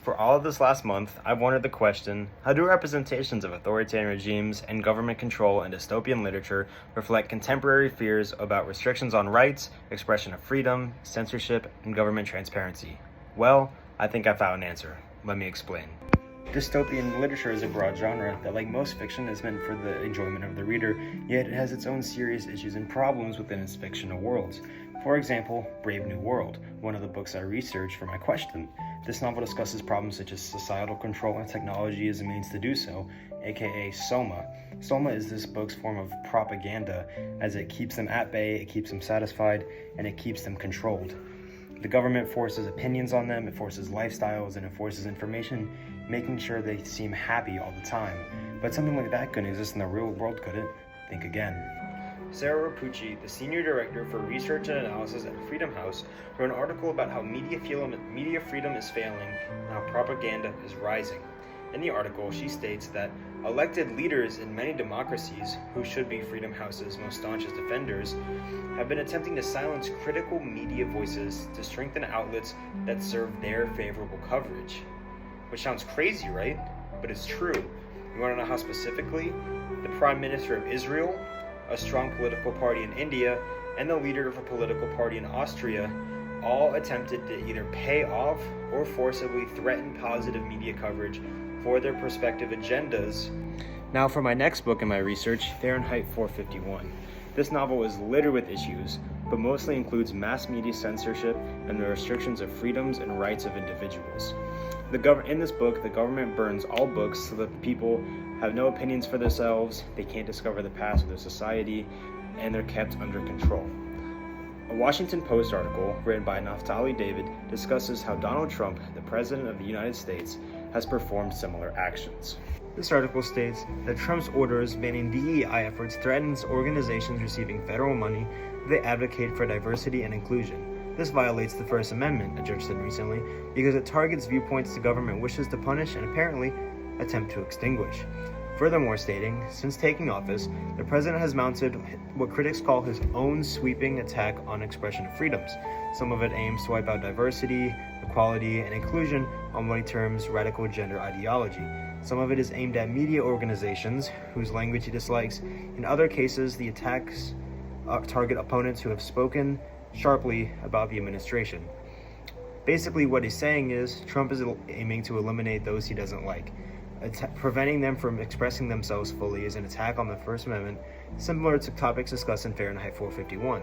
For all of this last month, I've wondered the question, how do representations of authoritarian regimes and government control in dystopian literature reflect contemporary fears about restrictions on rights, expression of freedom, censorship, and government transparency? Well, I think I found an answer. Let me explain. Dystopian literature is a broad genre that, like most fiction, is meant for the enjoyment of the reader, yet it has its own serious issues and problems within its fictional worlds. For example, Brave New World, one of the books I researched for my question. This novel discusses problems such as societal control and technology as a means to do so, aka Soma. Soma is this book's form of propaganda, as it keeps them at bay, it keeps them satisfied, and it keeps them controlled. The government forces opinions on them, it forces lifestyles, and it forces information, making sure they seem happy all the time. But something like that couldn't exist in the real world, could it? Think again. Sarah Rapucci, the Senior Director for Research and Analysis at Freedom House, wrote an article about how media freedom is failing and how propaganda is rising. In the article, she states that elected leaders in many democracies, who should be Freedom House's most staunchest defenders, have been attempting to silence critical media voices to strengthen outlets that serve their favorable coverage. Which sounds crazy, right? But it's true. You want to know how specifically? The Prime Minister of Israel, a strong political party in India, and the leader of a political party in Austria all attempted to either pay off or forcibly threaten positive media coverage for their respective agendas. Now for my next book in my research, Fahrenheit 451. This novel is littered with issues, but mostly includes mass media censorship and the restrictions of freedoms and rights of individuals. In this book, the government burns all books so that the people have no opinions for themselves, they can't discover the past of their society, and they're kept under control. A Washington Post article written by Naftali David discusses how Donald Trump, the President of the United States, has performed similar actions. This article states that Trump's orders banning DEI efforts threatens organizations receiving federal money if they advocate for diversity and inclusion. This violates the First Amendment, a judge said recently, because it targets viewpoints the government wishes to punish and apparently attempt to extinguish. Furthermore stating, since taking office, the president has mounted what critics call his own sweeping attack on expression of freedoms. Some of it aims to wipe out diversity, equality, and inclusion on what he terms radical gender ideology. Some of it is aimed at media organizations whose language he dislikes. In other cases, the attacks target opponents who have spoken sharply about the administration. Basically, what he's saying is Trump is aiming to eliminate those he doesn't like. Preventing them from expressing themselves fully is an attack on the First Amendment, similar to topics discussed in Fahrenheit 451.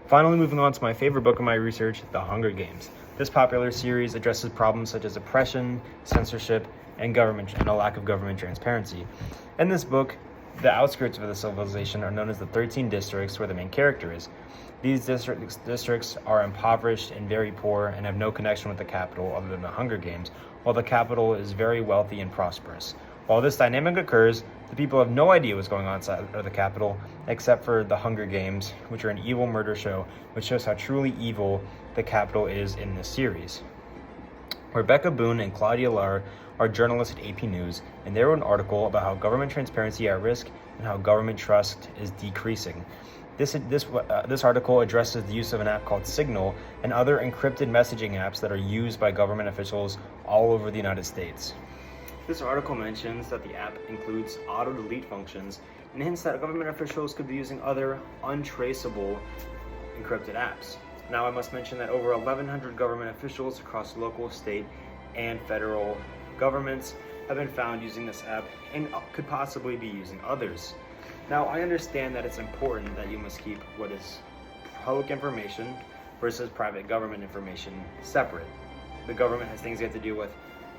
Finally, moving on to my favorite book in my research, The Hunger Games. This popular series addresses problems such as oppression, censorship, and a lack of government transparency. In this book, the outskirts of the civilization are known as the 13 districts where the main character is. These districts are impoverished and very poor and have no connection with the capital other than the Hunger Games, while the capital is very wealthy and prosperous. While this dynamic occurs, the people have no idea what's going on inside of the capital, except for the Hunger Games, which are an evil murder show, which shows how truly evil the capital is in this series. Rebecca Boone and Claudia Lar are journalists at AP News, and they wrote an article about how government transparency is at risk and how government trust is decreasing. This article addresses the use of an app called Signal and other encrypted messaging apps that are used by government officials all over the United States. This article mentions that the app includes auto-delete functions and hints that government officials could be using other untraceable encrypted apps. Now, I must mention that over 1,100 government officials across local, state, and federal governments have been found using this app and could possibly be using others. Now, I understand that it's important that you must keep what is public information versus private government information separate. The government has things they have to deal with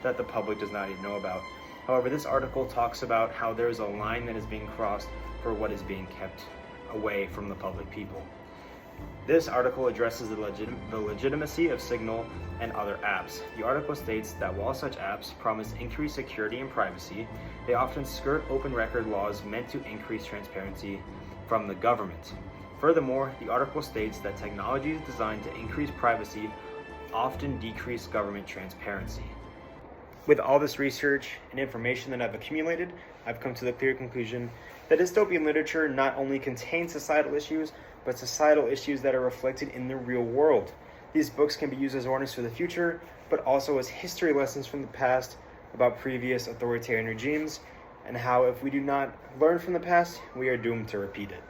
that the public does not even know about. However, this article talks about how there is a line that is being crossed for what is being kept away from the public people. This article addresses the legitimacy of Signal and other apps. The article states that while such apps promise increased security and privacy, they often skirt open record laws meant to increase transparency from the government. Furthermore, the article states that technologies designed to increase privacy often decrease government transparency. With all this research and information that I've accumulated, I've come to the clear conclusion that dystopian literature not only contains societal issues, but societal issues that are reflected in the real world. These books can be used as warnings for the future, but also as history lessons from the past about previous authoritarian regimes, and how if we do not learn from the past, we are doomed to repeat it.